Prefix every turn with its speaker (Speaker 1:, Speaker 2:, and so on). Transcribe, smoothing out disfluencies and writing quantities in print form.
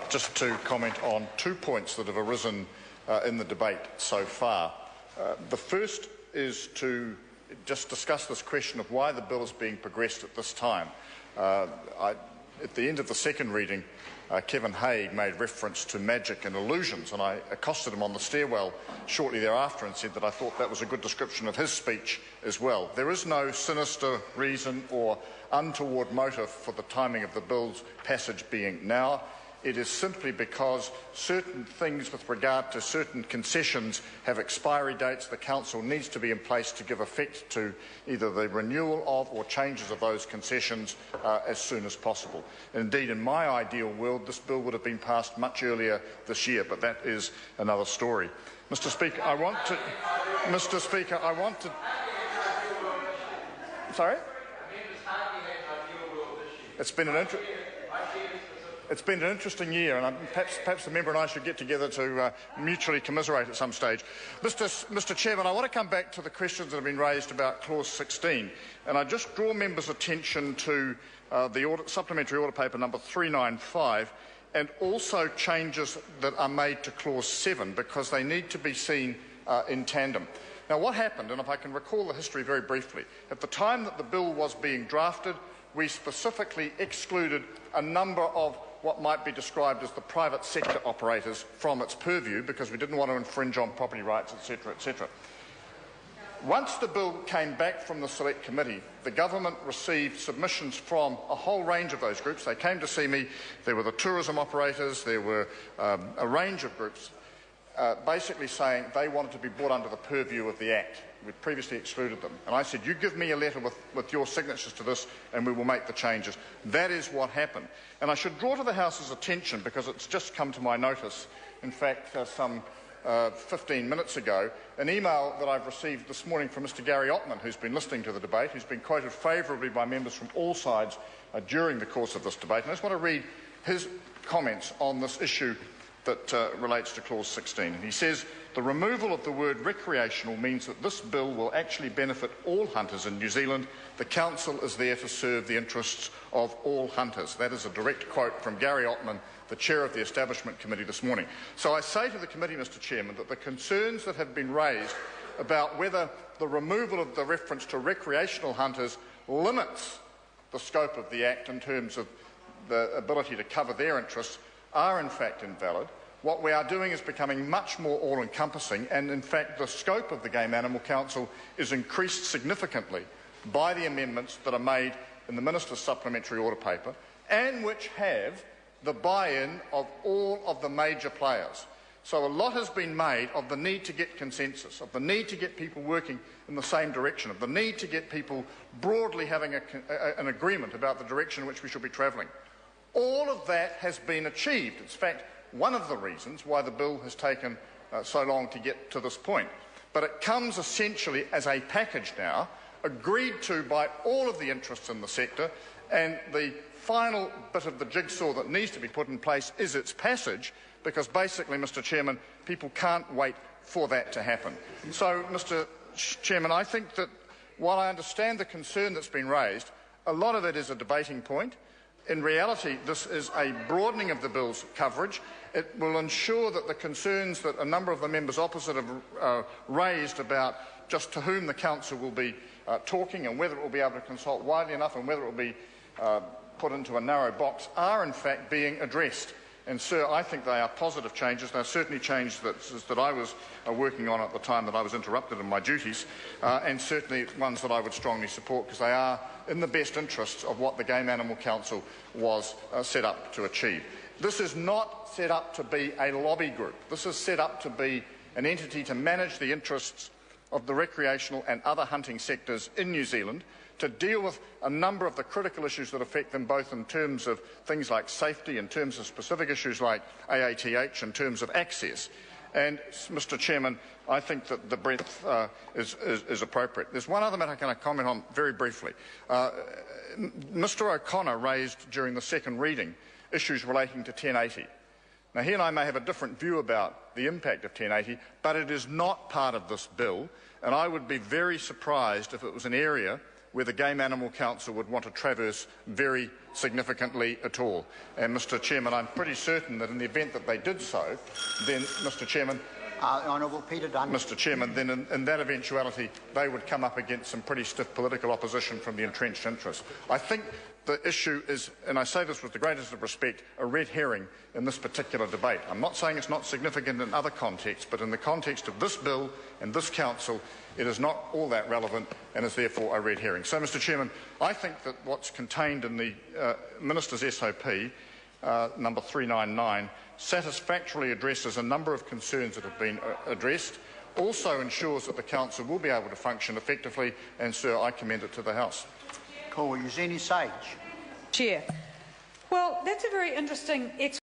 Speaker 1: Just to comment on 2 points that have arisen in the debate so far. The first is to just discuss this question of why the bill is being progressed at this time. At the end of the second reading, Kevin Haig made reference to magic and illusions, and I accosted him on the stairwell shortly thereafter and said that I thought that was a good description of his speech as well. There is no sinister reason or untoward motive for the timing of the bill's passage being now. It is simply because certain things with regard to certain concessions have expiry dates. The Council needs to be in place to give effect to either the renewal of or changes of those concessions as soon as possible. Indeed, in my ideal world, this bill would have been passed much earlier this year, but that is another story. Mr. Speaker, I want to... Sorry? It's been an interesting year, and perhaps the member and I should get together to mutually commiserate at some stage. Mr. Chairman, I want to come back to the questions that have been raised about Clause 16, and I just draw members' attention to the supplementary order paper number 395, and also changes that are made to Clause 7, because they need to be seen in tandem. Now, what happened, and if I can recall the history very briefly, at the time that the bill was being drafted, we specifically excluded a number of what might be described as the private sector operators from its purview because we didn't want to infringe on property rights, etc., etc. Once the bill came back from the Select Committee, the government received submissions from a whole range of those groups. They came to see me. There were the tourism operators, there were a range of groups basically saying they wanted to be brought under the purview of the Act. We'd previously excluded them. And I said, you give me a letter with your signatures to this and we will make the changes. That is what happened. And I should draw to the House's attention, because it's just come to my notice, in fact, some 15 minutes ago, an email that I've received this morning from Mr. Gary Ottman, who's been listening to the debate, who's been quoted favourably by members from all sides during the course of this debate. And I just want to read his comments on this issue that relates to Clause 16. And he says, the removal of the word recreational means that this bill will actually benefit all hunters in New Zealand. The Council is there to serve the interests of all hunters. That is a direct quote from Gary Ottman, the Chair of the Establishment Committee this morning. So I say to the committee, Mr. Chairman, that the concerns that have been raised about whether the removal of the reference to recreational hunters limits the scope of the Act in terms of the ability to cover their interests are in fact invalid. What we are doing is becoming much more all-encompassing, and in fact the scope of the Game Animal Council is increased significantly by the amendments that are made in the Minister's supplementary order paper, and which have the buy-in of all of the major players. So a lot has been made of the need to get consensus, of the need to get people working in the same direction, of the need to get people broadly having an agreement about the direction in which we should be travelling. All of that has been achieved. In fact, one of the reasons why the bill has taken so long to get to this point. But it comes essentially as a package now, agreed to by all of the interests in the sector, and the final bit of the jigsaw that needs to be put in place is its passage, because basically, Mr. Chairman, people can't wait for that to happen. So, Mr. Chairman, I think that while I understand the concern that's been raised, a lot of it is a debating point. In reality, this is a broadening of the bill's coverage. It will ensure that the concerns that a number of the members opposite have raised about just to whom the Council will be talking and whether it will be able to consult widely enough and whether it will be put into a narrow box are in fact being addressed. And, sir, I think they are positive changes. They are certainly changes that I was working on at the time that I was interrupted in my duties, and certainly ones that I would strongly support, because they are in the best interests of what the Game Animal Council was set up to achieve. This is not set up to be a lobby group. This is set up to be an entity to manage the interests of the recreational and other hunting sectors in New Zealand, to deal with a number of the critical issues that affect them, both in terms of things like safety, in terms of specific issues like AATH, in terms of access. And, Mr. Chairman, I think that the breadth is appropriate. There's one other matter can I comment on very briefly. Mr. O'Connor raised during the second reading issues relating to 1080. Now, he and I may have a different view about the impact of 1080, but it is not part of this bill, and I would be very surprised if it was an area where the Game Animal Council would want to traverse very significantly at all. And, Mr Chairman, I'm pretty certain that in the event that they did so, then, Mr Chairman,
Speaker 2: Honourable Peter Dunn.
Speaker 1: Mr Chairman, then in that eventuality they would come up against some pretty stiff political opposition from the entrenched interests. I think the issue is, and I say this with the greatest of respect, a red herring in this particular debate. I'm not saying it's not significant in other contexts, but in the context of this bill and this council, it is not all that relevant and is therefore a red herring. So, Mr Chairman, I think that what's contained in the Minister's SOP, number 399, satisfactorily addresses a number of concerns that have been addressed, also ensures that the Council will be able to function effectively, and, sir, I commend it to the House.
Speaker 2: Call Eugenie Sage.
Speaker 3: Chair. Well, that's a very interesting